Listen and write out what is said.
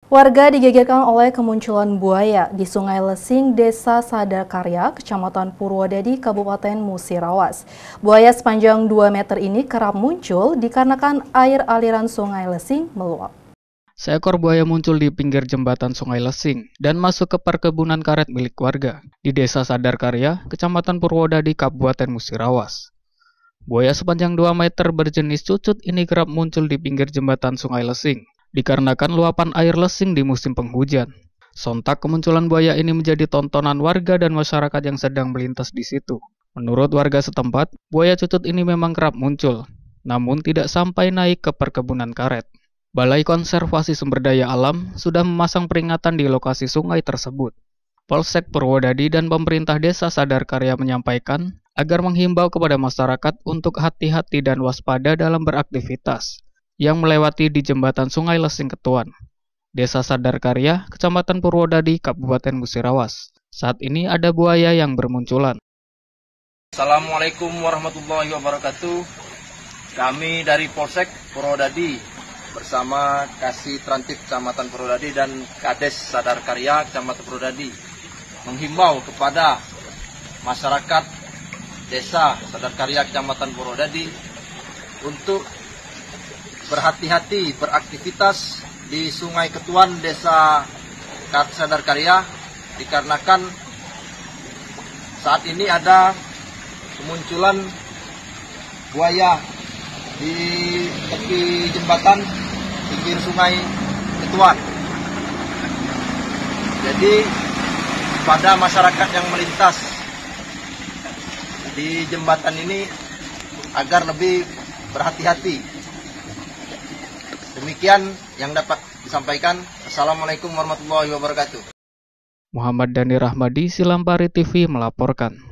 Warga digegerkan oleh kemunculan buaya di Sungai Lesing, Desa Sadarkarya, Kecamatan Purwodadi, Kabupaten Musirawas. Buaya sepanjang 2 meter ini kerap muncul dikarenakan air aliran Sungai Lesing meluap. Seekor buaya muncul di pinggir jembatan Sungai Lesing dan masuk ke perkebunan karet milik warga di Desa Sadarkarya, Kecamatan Purwodadi, Kabupaten Musirawas. Buaya sepanjang 2 meter berjenis cucut ini kerap muncul di pinggir jembatan Sungai Lesing dikarenakan luapan air lesing di musim penghujan. Sontak kemunculan buaya ini menjadi tontonan warga dan masyarakat yang sedang melintas di situ. Menurut warga setempat, buaya cucut ini memang kerap muncul, namun tidak sampai naik ke perkebunan karet. Balai Konservasi Sumber Daya Alam sudah memasang peringatan di lokasi sungai tersebut. Polsek Purwodadi dan pemerintah Desa Sadarkarya menyampaikan agar menghimbau kepada masyarakat untuk hati-hati dan waspada dalam beraktivitas yang melewati di jembatan Sungai Lesing Ketuan, Desa Sadarkarya, Kecamatan Purwodadi, Kabupaten Musirawas. Saat ini ada buaya yang bermunculan. Assalamualaikum warahmatullahi wabarakatuh. Kami dari Polsek Purwodadi bersama Kasih Transtip Kecamatan Purwodadi dan Kades Sadarkarya Kecamatan Purwodadi menghimbau kepada masyarakat Desa Sadarkarya Kecamatan Purwodadi untuk berhati-hati beraktivitas di Sungai Ketuan Desa Sadarkarya dikarenakan saat ini ada kemunculan buaya di tepi jembatan pinggir Sungai Ketuan. Jadi pada masyarakat yang melintas di jembatan ini agar lebih berhati-hati. Demikian yang dapat disampaikan. Assalamualaikum warahmatullahi wabarakatuh. Muhammad Dhani Rahmadi, Silampari TV melaporkan.